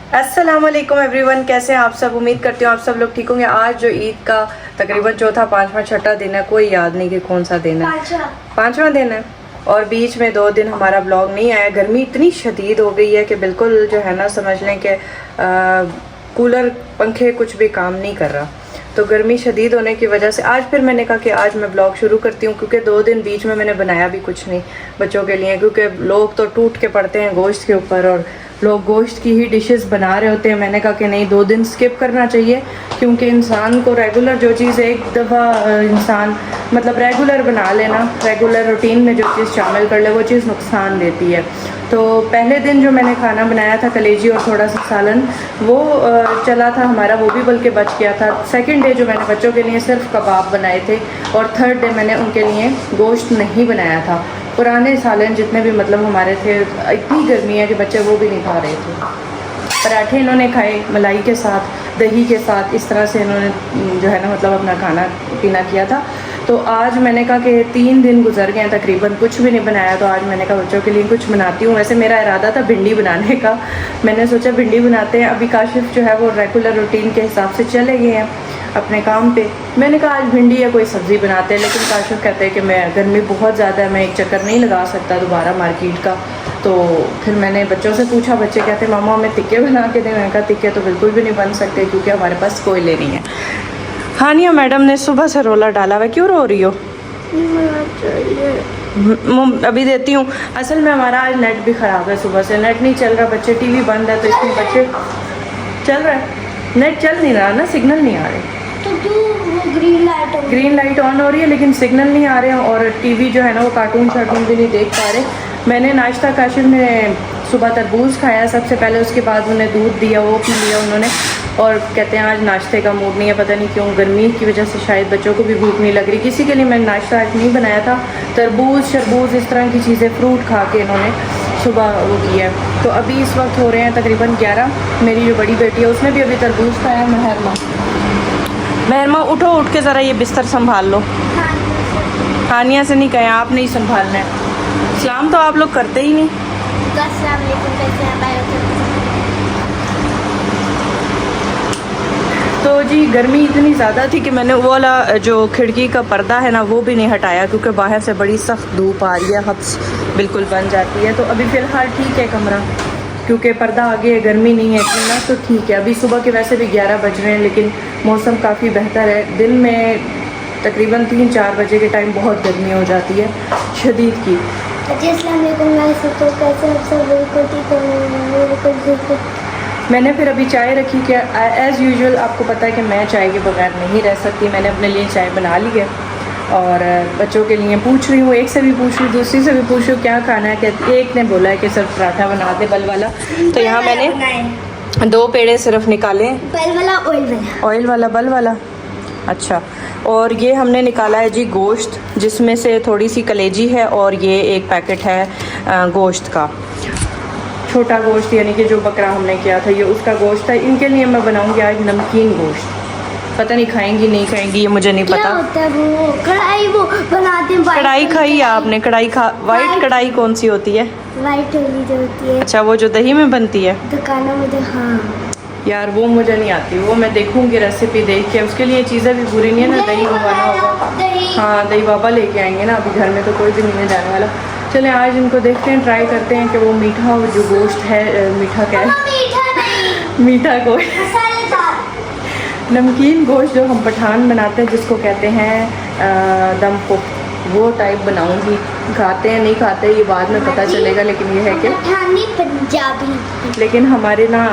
अस्सलाम वालेकुम एवरीवन, कैसे हैं आप सब। उम्मीद करती हूँ आप सब लोग ठीक होंगे। आज जो ईद का तकरीबन चौथा पांचवा छठा दिन है, कोई याद नहीं कि कौन सा दिन है। पांचवा दिन है और बीच में 2 दिन हमारा ब्लॉग नहीं आया। गर्मी इतनी शदीद हो गई है कि बिल्कुल जो है ना, समझ लें कि कूलर पंखे कुछ भी काम नहीं कर रहा। तो गर्मी शदीद होने की वजह से आज फिर मैंने कहा कि आज मैं ब्लॉग शुरू करती हूँ, क्योंकि 2 दिन बीच में मैंने बनाया भी कुछ नहीं बच्चों के लिए, क्योंकि लोग तो टूट के पड़ते हैं गोश्त के ऊपर और लोग गोश्त की ही डिशेस बना रहे होते हैं। मैंने कहा कि नहीं, 2 दिन स्किप करना चाहिए, क्योंकि इंसान को रेगुलर जो चीज़ एक दफ़ा इंसान मतलब रेगुलर बना लेना, रेगुलर रूटीन में जो चीज़ शामिल कर ले, वो चीज़ नुकसान देती है। तो पहले दिन जो मैंने खाना बनाया था कलेजी और थोड़ा सा सालन, वो चला था हमारा, वो भी बल्कि बच गया था। सेकंड डे जो मैंने बच्चों के लिए सिर्फ कबाब बनाए थे और थर्ड डे मैंने उनके लिए गोश्त नहीं बनाया था। पुराने सालन जितने भी मतलब हमारे थे, इतनी गर्मी है कि बच्चे वो भी नहीं खा रहे थे। पराठे इन्होंने खाए मलाई के साथ, दही के साथ, इस तरह से इन्होंने जो है ना मतलब अपना खाना पीना किया था। तो आज मैंने कहा कि 3 दिन गुजर गए हैं तकरीबन, कुछ भी नहीं बनाया। तो आज मैंने कहा बच्चों के लिए कुछ बनाती हूँ। वैसे मेरा इरादा था भिंडी बनाने का, मैंने सोचा भिंडी बनाते हैं। अभी काशिफ जो है वो रेगुलर रूटीन के हिसाब से चले गए हैं अपने काम पे। मैंने कहा आज भिंडी या कोई सब्ज़ी बनाते हैं, लेकिन काशिफ कहते हैं कि मैं गर्मी बहुत ज़्यादा है, मैं एक चक्कर नहीं लगा सकता दोबारा मार्केट का। तो फिर मैंने बच्चों से पूछा, बच्चे कहते हैं मामा हमें टिक्के बना के दें। मैंने कहा टिक्के तो बिल्कुल भी नहीं बन सकते, क्योंकि हमारे पास कोयले नहीं है। हानिया मैडम ने सुबह से रोला डाला हुआ, क्यों रो रही हो? अभी देती हूँ। असल में हमारा आज नेट भी ख़राब है, सुबह से नेट नहीं चल रहा, बच्चे टीवी बंद है तो इसमें बच्चे चल रहा है, नेट चल नहीं रहा ना, सिग्नल नहीं आ रहे। तो ग्रीन लाइट ऑन हो रही है लेकिन सिग्नल नहीं आ रहे हैं, और टीवी जो है ना वो कार्टून शार्टून भी नहीं देख पा रहे। मैंने नाश्ता काशिफ ने सुबह तरबूज खाया सबसे पहले, उसके बाद उन्हें दूध दिया, वो पी लिया उन्होंने। और कहते हैं आज नाश्ते का मूड नहीं है, पता नहीं क्यों, गर्मी की वजह से शायद बच्चों को भी भूख नहीं लग रही। किसी के लिए मैंने नाश्ता आज नहीं बनाया था। तरबूज शरबूज इस तरह की चीज़ें, फ्रूट खा के इन्होंने सुबह वो किया है। तो अभी इस वक्त हो रहे हैं तकरीबन 11। मेरी जो बड़ी बेटी है उसने भी अभी तरबूज खाया। महरमा उठो, उठ के ज़रा ये बिस्तर संभाल लो। हानिया से नहीं कहें, आप नहीं संभालना है। सलाम तो आप लोग करते ही नहीं। तो जी गर्मी इतनी ज़्यादा थी कि मैंने वो वाला जो खिड़की का पर्दा है ना वो भी नहीं हटाया, क्योंकि बाहर से बड़ी सख्त धूप आ रही है, हब्स बिल्कुल बन जाती है। तो अभी फ़िलहाल ठीक है कमरा, क्योंकि पर्दा आगे है, गर्मी नहीं है इतनी ना, तो ठीक है। अभी सुबह के वैसे भी 11 बज रहे हैं, लेकिन मौसम काफ़ी बेहतर है। दिन में तकरीबन 3-4 बजे के टाइम बहुत गर्मी हो जाती है शदीद की। मैंने फिर अभी चाय रखी, क्या एज़ यूजुअल आपको पता है कि मैं चाय के बगैर नहीं रह सकती। मैंने अपने लिए चाय बना ली है और बच्चों के लिए पूछ रही हूँ, एक से भी पूछ रही हूँ, दूसरी से भी पूछ रही हूँ क्या खाना है। कहती एक ने बोला है कि सिर्फ पराठा बना दे बल वाला। तो यहाँ मैंने 2 पेड़े सिर्फ निकाले, बल वाला ऑयल वाला बल वाला। अच्छा, और ये हमने निकाला है जी गोश्त, जिसमें से थोड़ी सी कलेजी है और ये एक पैकेट है गोश्त का, छोटा गोश्त, यानी कि जो बकरा हमने किया था ये उसका गोश्त है। इनके लिए मैं बनाऊंगी आज नमकीन गोश्त। पता नहीं खाएंगी नहीं खाएंगी ये मुझे नहीं क्या पता। होता है वो कढ़ाई, वो बनाते हैं। कढ़ाई खाई है आपने? कढ़ाई वाइट कढ़ाई कौन सी होती है? वाइट वाली जो होती है। अच्छा, वो जो दही में बनती है दुकानों में तो। हाँ यार वो मुझे नहीं आती, वो मैं देखूंगी रेसिपी देख के। उसके लिए चीज़ें भी बुरी नहीं है ना, दही मंगाना होगा। हाँ दही बाबा लेके आएंगे ना, अभी घर में तो कोई भी नहीं है जाने वाला। चलें आज इनको देखते हैं, ट्राई करते हैं कि वो मीठा जो गोश्त है, मीठा क्या है, मीठा गोश्त, नमकीन गोश्त जो हम पठान बनाते हैं जिसको कहते हैं दम पुख, वो टाइप बनाऊंगी। खाते हैं नहीं खाते ये बाद में पता चलेगा, लेकिन ये है कि पंजाबी, लेकिन हमारे ना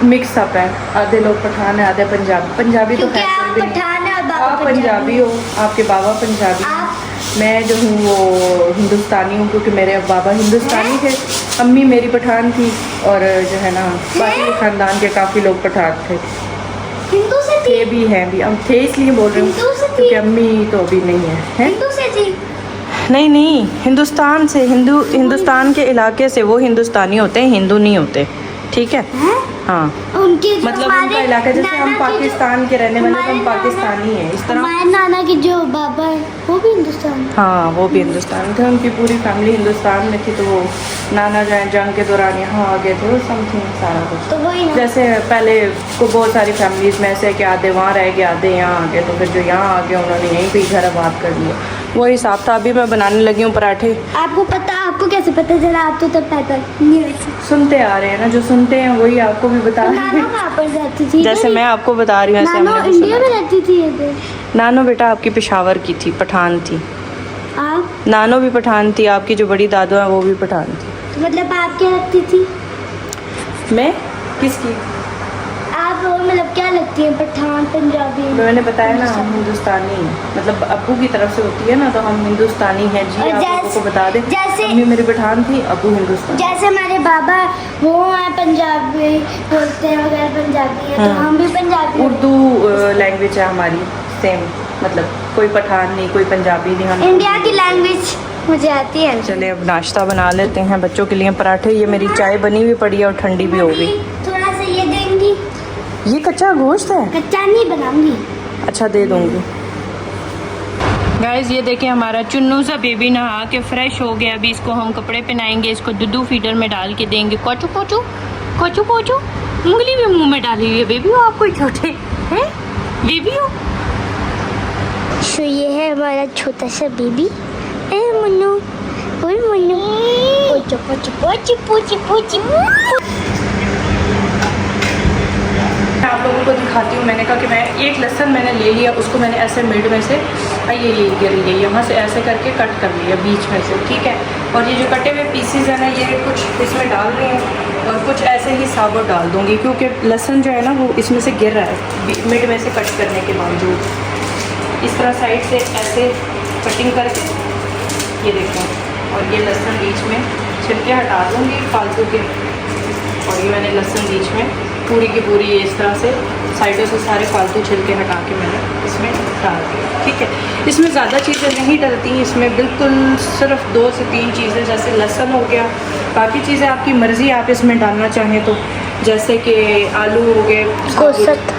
मिक्स अप है, आधे लोग पठान है आधे पंजाबी। पंजाबी तो खैर कोई भी नहीं, आप पंजाबी हो, आपके बाबा पंजाबी हैं, मैं जो हूँ वो हिंदुस्तानी हूँ, क्योंकि मेरे बाबा हिंदुस्तानी थे, अम्मी मेरी पठान थी, और जो है ना बाकी ख़ानदान के काफ़ी लोग पठान थे, हिंदू से थे भी हैं भी, हम थे इसलिए बोल रही हूँ क्योंकि अम्मी तो अभी नहीं है। हिंदू से थी? नहीं हिंदुस्तान से, हिंदुस्तान के इलाके से, वो हिंदुस्तानी होते हैं, हिंदू नहीं होते। ठीक है। हैं? हाँ उनके जो मतलब उनका हमारे इलाका, जैसे हम नाना के पाकिस्तान के रहने वाले तो हमारे हम पाकिस्तानी हैं, इस तरह हमारे नाना की जो बाबा है वो भी हिंदुस्तान। हाँ वो भी हिंदुस्तान थे, उनकी पूरी फैमिली हिंदुस्तान में थी, तो वो नाना जो है जंग के दौरान यहाँ आ गए थे, वो समथिंग सारा कुछ। तो वही ना। जैसे पहले को बहुत सारी फैमिलीज में ऐसे है कि आधे वहाँ रह गए, आधे यहाँ आ गए, तो फिर जो यहाँ आ गए उन्होंने यहीं पे घर आबाद कर लिया। वही हिसाब था। अभी मैं बनाने लगी हूँ पराठे। आपको पता, आपको कैसे पता चला? आप तो तब पैदा नहीं हुए थे। सुनते आ रहे हैं ना, जो सुनते हैं वही आपको भी बता रहे नाना हैं। वहाँ पर रहती थी, जैसे मैं आपको बता रही हूँ ऐसे नानो हमने भी इंडिया सुना। में रहती थी इधर। नानो बेटा आपकी पेशावर की थी, पठान थी। आप नानो भी पठान थी, आपकी जो बड़ी दादू है वो भी पठान थी। तो मतलब आप क्या लगती थी? मैं किसकी? आप मतलब क्या लगती है? पठान, पंजाबी? मैंने बताया ना हम हिंदुस्तानी हैं, मतलब अब्बू की तरफ से होती है ना, तो हम हिंदुस्तानी हैं जी। और आप लोगों को बता दें, जैसे अम्मी मेरी पठान थी, अब्बू हिंदुस्तानी। जैसे हमारे बाबा वो हैं पंजाबी बोलते हैं वगैरह, पंजाबी है तो हाँ। हम भी पंजाबी हैं। उर्दू लैंग्वेज है हमारी सेम, मतलब कोई पठान नहीं, कोई पंजाबी नहीं, हम इंडिया की लैंग्वेज मुझे आती है। चले अब नाश्ता बना लेते हैं बच्चों के लिए पराठे। ये मेरी चाय बनी हुई पड़ी है और ठंडी भी हो गई। थोड़ा सा ये देंगी? ये कच्चा गोश्त है? कच्चा नहीं बनाऊंगी। अच्छा दे दूंगी। गाइस ये देखें हमारा चुन्नू सा बेबी नहा के फ्रेश हो गया। अभी इसको हम कपड़े पहनाएंगे, इसको दूध फीडर में डाल के देंगे। कोचू कोचू कोचू कोचू, उंगली भी मुंह में डाली हुई है। बेबी हो आप कोई छोटे हैं? बेबी हो? सो ये है हमारा छोटा सा बेबी। ए मुन्नू, ओए मुन्नू, पोचो पोचो पोची पोची पोची। मैं आप लोगों को दिखाती हूँ। मैंने कहा कि मैं एक लहसुन मैंने ले लिया, उसको मैंने ऐसे मिड में से ये गिर गई, यहाँ से ऐसे करके कट कर लिया बीच में से, ठीक है। और ये जो कटे हुए पीसीज हैं ना, ये कुछ इसमें डाल रही हूँ और कुछ ऐसे ही साबुत डाल दूँगी, क्योंकि लहसुन जो है ना वो इसमें से गिर रहा है मिड में से कट करने के बावजूद। इस तरह साइड से ऐसे कटिंग करके ये देखो, और ये लहसुन बीच में छिलके हटा दूँगी फालतू के। और ये मैंने लहसुन बीच में पूरी की पूरी इस तरह से साइडों से सारे फालतू छिलके हटा के मैंने इसमें डाल दिया, ठीक है। इसमें ज़्यादा चीज़ें नहीं डलती, इसमें बिल्कुल सिर्फ 2 से 3 चीज़ें, जैसे लहसुन हो गया, बाकी चीज़ें आपकी मर्ज़ी, आप इसमें डालना चाहें तो, जैसे कि आलू हो गए,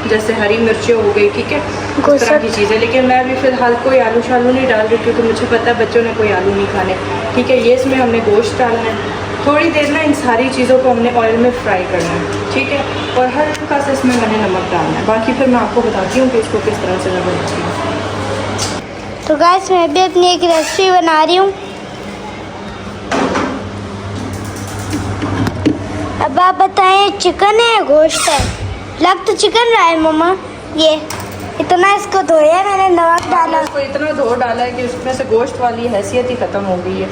जैसे हरी मिर्चें हो गई, ठीक है, उस तरह की चीज़ें। लेकिन मैं अभी फ़िलहाल कोई आलू शालू नहीं डाल रही, क्योंकि मुझे पता है बच्चों ने कोई आलू नहीं खाने, ठीक है। ये इसमें हमने गोश्त डालना है, थोड़ी देर ना इन सारी चीज़ों को हमने ऑयल में फ्राई करना है, ठीक है। और हल्का सा इसमें मैंने नमक डालना है, बाकी फिर मैं आपको बताती हूँ कि इसको किस तरह से मैं बनाती हूँ। तो गाइस मैं भी अपनी एक रेसिपी बना रही हूँ। अब आप बताएं चिकन है या गोश्त है? लग तो चिकन रहा है मम्मा। ये इतना इसको धोया मैंने, नमक डाला, इसको इतना धो डाला है कि उसमें से गोश्त वाली हैसियत ही ख़त्म हो गई है।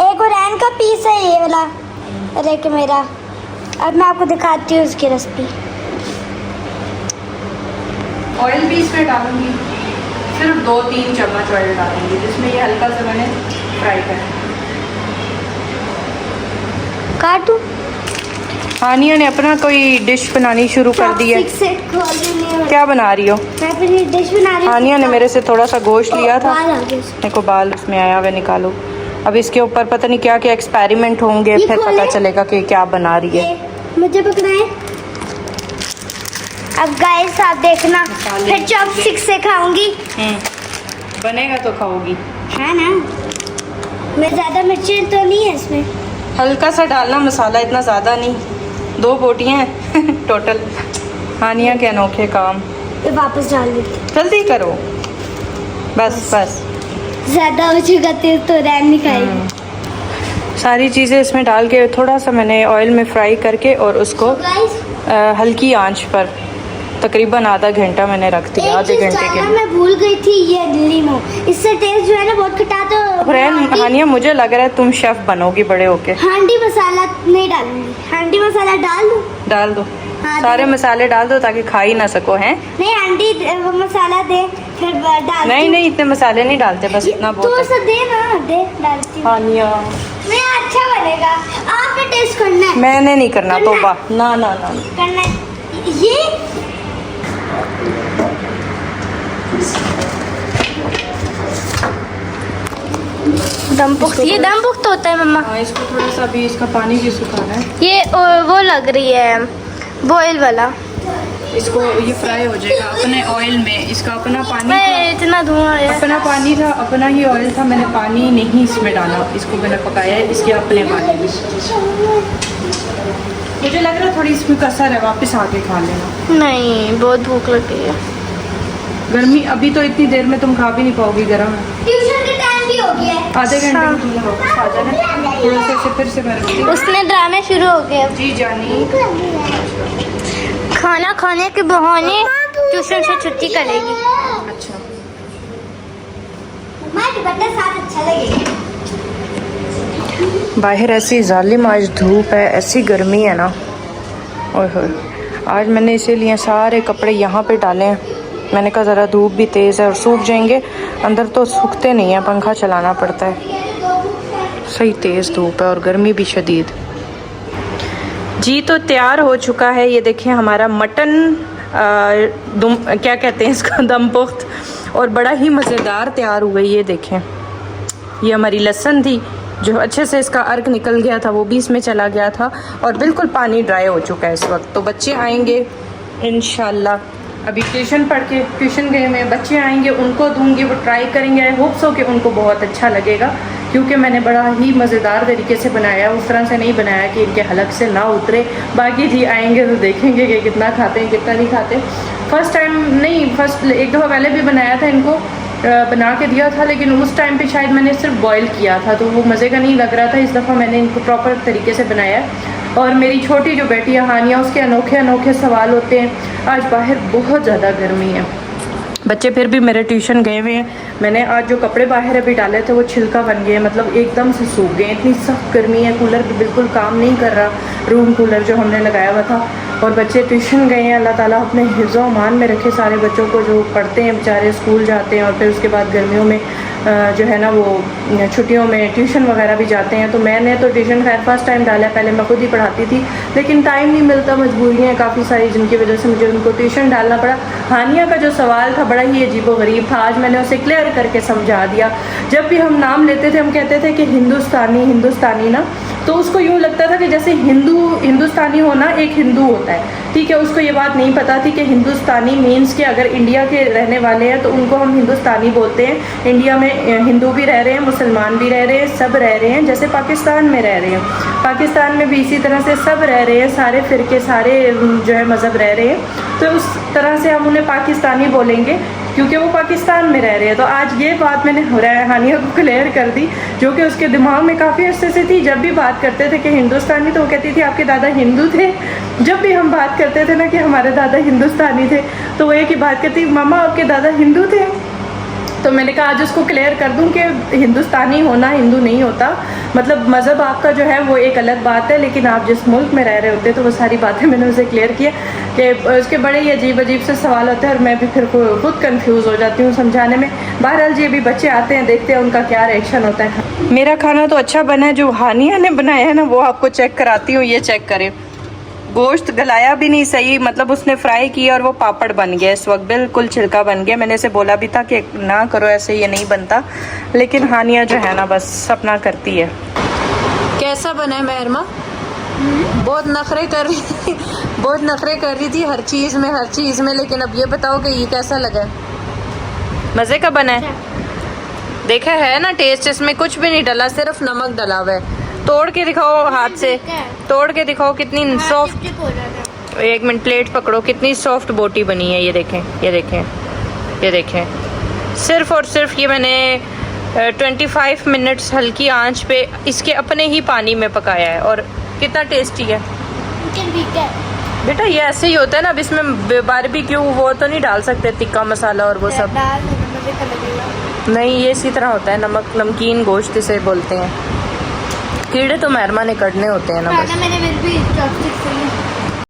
एक ओरैन का पीस है ये वाला, अरे कि मेरा। अब मैं आपको दिखाती हूँ उसकी रेसिपी। ऑयल भी इसमें डालूंगी, सिर्फ 2-3 चम्मच ऑयल डालूंगी, जिसमें ये हल्का सा मैंने फ्राई करना है। काटू हानिया ने अपना कोई डिश बनानी शुरू कर दी है। क्या बना रही हो? मैं अपनी डिश बना रही हूँ। हानिया ने मेरे से थोड़ा सा गोश्त लिया था, बाल आ गए उसमें। मेरे को बाल उसमें आया हुआ, निकालो। अब इसके ऊपर पता नहीं क्या क्या एक्सपेरिमेंट होंगे, ये फिर खोले? पता चलेगा कि क्या बना रही है। ये मुझे पकड़ाएं। अब गाइस आप देखना, फिर चॉपस्टिक से खाऊंगी। बनेगा तो खाओगी। है ना? मैं ज़्यादा मिर्ची तो नहीं है इसमें। हल्का सा डालना मसाला, इतना ज़्यादा नहीं। 2 बोटियाँ हैं टोटल। हानिया के अनोखे काम। ये वापस डाल देती। जल्दी करो, बस बस। ज़्यादा हो चुका तेल तो रैन नहीं खाएगी। सारी चीज़ें इसमें डाल के थोड़ा सा मैंने ऑयल में फ्राई करके और उसको हल्की आंच पर तकरीबन आधा घंटा मैंने रख दिया, आधे घंटे के लिए। मैं भूल गई थी ये लीमो, इससे टेस्ट जो है ना बहुत खटा। तो हानिया मुझे लग रहा है तुम शेफ बनोगी बड़े होके। हांडी मसाला नहीं डालूंगी। हांडी मसाला डाल दूं? डाल दो, हाँ, सारे मसाले डाल दो ताकि खा ही ना सको, हैं? नहीं हांडी मसाला दे फिर डाल। नहीं इतने मसाले नहीं डालते, बस इतना तो बहुत है। दे ना, दे डालती हूँ। हानिया नहीं अच्छा बनेगा, आपने टेस्ट करना है। मैंने नहीं करना, करना तौबा, ना ना ना। करना है। ये दम पुख्त, ये दम पुख्त होता है मम्मा। हाँ, इसको थोड़ा सा भी इसका पानी भी सुखाना है। ये वो लग रही है बॉयल वाला। इसको ये फ्राई हो जाएगा अपने ऑयल में। इसका अपना पानी था, मैं इतना धुआं है। अपना पानी था, अपना ही ऑयल था। मैंने पानी नहीं इसमें डाला, इसको मैंने पकाया है इसके अपने पानी में। मुझे लग रहा है थोड़ी इसमें कसर है, वापस आके खा लेना। नहीं, बहुत भूख लगी है। गर्मी अभी तो इतनी देर में तुम खा भी नहीं पाओगी, गर्म है। ट्यूशन का टाइम भी हो गया है। आधे घंटे में तुमने वापस आ जाना। थोड़ा सा इसे फिर से मैं रखती हूँ। उसमें ड्रामे शुरू हो गए। जी जानी, खाना खाने के बहाने ट्यूशन से छुट्टी करेगी। अच्छा साथ अच्छा लगेगा। बाहर ऐसी जालिम आज धूप है, ऐसी गर्मी है ना। ओए होए, आज मैंने इसीलिए सारे कपड़े यहाँ पे डाले हैं। मैंने कहा ज़रा धूप भी तेज़ है और सूख जाएंगे, अंदर तो सूखते नहीं हैं, पंखा चलाना पड़ता है। सही तेज़ धूप है और गर्मी भी शदीद। जी तो तैयार हो चुका है, ये देखें हमारा मटन क्या कहते हैं इसका, दम पुख्त, और बड़ा ही मज़ेदार तैयार हुआ। ये देखें, ये हमारी लहसुन थी जो अच्छे से इसका अर्क निकल गया था, वो भी इसमें चला गया था और बिल्कुल पानी ड्राई हो चुका है इस वक्त। तो बच्चे आएंगे इंशाल्लाह, अभी ट्यूशन पढ़ के ट्यूशन गए हुए बच्चे आएंगे, उनको दूंगी, वो ट्राई करेंगे। आई होप सो कि उनको बहुत अच्छा लगेगा, क्योंकि मैंने बड़ा ही मज़ेदार तरीके से बनाया, उस तरह से नहीं बनाया कि इनके हलक से ना उतरे। बाकी जी आएंगे तो देखेंगे कि कितना खाते हैं कितना नहीं खाते। फर्स्ट टाइम नहीं, फर्स्ट एक दफ़ा पहले भी बनाया था, इनको बना के दिया था, लेकिन उस टाइम पे शायद मैंने सिर्फ बॉईल किया था तो वो मज़े का नहीं लग रहा था। इस दफ़ा मैंने इनको प्रॉपर तरीके से बनाया। और मेरी छोटी जो बेटी है हानिया, उसके अनोखे अनोखे सवाल होते हैं। आज बाहर बहुत ज़्यादा गर्मी है, बच्चे फिर भी मेरे ट्यूशन गए हुए हैं। मैंने आज जो कपड़े बाहर अभी डाले थे वो छिलका बन गए, मतलब एकदम से सूख गए। इतनी सख्त गर्मी है, कूलर भी बिल्कुल काम नहीं कर रहा, रूम कूलर जो हमने लगाया हुआ था। और बच्चे ट्यूशन गए हैं, अल्लाह ताला अपने हिफ्ज़ व अमान में रखे सारे बच्चों को जो पढ़ते हैं बेचारे, स्कूल जाते हैं और फिर उसके बाद गर्मियों में जो है ना वो छुट्टियों में ट्यूशन वगैरह भी जाते हैं। तो मैंने तो ट्यूशन खैर फर्स्ट टाइम डाला, पहले मैं खुद ही पढ़ाती थी, लेकिन टाइम नहीं मिलता, मजबूरियाँ हैं काफ़ी सारी जिनकी वजह से मुझे उनको ट्यूशन डालना पड़ा। हानिया का जो सवाल था बड़ा ही अजीबोगरीब था, आज मैंने उसे क्लियर करके समझा दिया। जब भी हम नाम लेते थे हम कहते थे कि हिंदुस्तानी हिंदुस्तानी ना, तो उसको यूँ लगता था कि जैसे हिंदुस्तानी होना एक हिंदू होता है, ठीक है। उसको ये बात नहीं पता थी कि हिंदुस्तानी मीन्स कि अगर इंडिया के रहने वाले हैं तो उनको हम हिंदुस्तानी बोलते हैं। इंडिया में हिंदू भी रह रहे हैं, मुसलमान भी रह रहे हैं, सब रह रहे हैं, जैसे पाकिस्तान में रह रहे हैं। पाकिस्तान में भी इसी तरह से सब रह रहे हैं, सारे फ़िरके सारे जो है मज़हब रह रहे हैं, तो उस तरह से हम उन्हें पाकिस्तानी बोलेंगे क्योंकि वो पाकिस्तान में रह रहे हैं। तो आज ये बात मैंने हानिया को क्लियर कर दी, जो कि उसके दिमाग में काफ़ी अरसे से थी। जब भी बात करते थे कि हिंदुस्तानी, तो वो कहती थी आपके दादा हिंदू थे। जब भी हम बात करते थे ना कि हमारे दादा हिंदुस्तानी थे, तो वो एक ही बात कहती, मामा आपके दादा हिंदू थे। तो मैंने कहा आज उसको क्लियर कर दूं कि हिंदुस्तानी होना हिंदू नहीं होता, मतलब मज़हब आपका जो है वो एक अलग बात है, लेकिन आप जिस मुल्क में रह रहे होते, तो वो सारी बातें मैंने उसे क्लियर किया कि उसके बड़े ही अजीब अजीब से सवाल होते हैं और मैं भी फिर खुद कंफ्यूज हो जाती हूँ समझाने में। बहरहाल जी अभी बच्चे आते हैं, देखते हैं उनका क्या रिएक्शन होता है। मेरा खाना तो अच्छा बना है, जो हानिया ने बनाया है ना वो आपको चेक कराती हूँ। ये चेक करें, गोश्त गलाया भी नहीं सही, मतलब उसने फ्राई किया और वो पापड़ बन गया, इस वक्त बिल्कुल छिलका बन गया। मैंने इसे बोला भी था कि ना करो ऐसे, ये नहीं बनता, लेकिन हानिया जो है ना बस अपना करती है। कैसा बना है महरमा? बहुत नखरे कर रही थी, बहुत नखरे कर रही थी हर चीज़ में, लेकिन अब ये बताओ कि ये कैसा लगा? मज़े का बना है? देखा है ना टेस्ट, इसमें कुछ भी नहीं डाला, सिर्फ नमक डाला हुआ है। तोड़ के दिखाओ, हाथ से तोड़ के दिखाओ कितनी सॉफ्ट। एक मिनट, प्लेट पकड़ो, कितनी सॉफ्ट बोटी बनी है। ये देखें, ये देखें, ये देखें। सिर्फ और सिर्फ ये मैंने 25 मिनट्स हल्की आंच पे इसके अपने ही पानी में पकाया है और कितना टेस्टी है बेटा। ये ऐसे ही होता है ना, अब इसमें बारबेक्यू वो तो नहीं डाल सकते, तिक्का मसाला और वो सब नहीं, ये इसी तरह होता है, नमक नमकीन गोश्त इसे बोलते हैं। कीड़े तो महरमा ने कटने होते हैं ना बस। मैंने फिर भी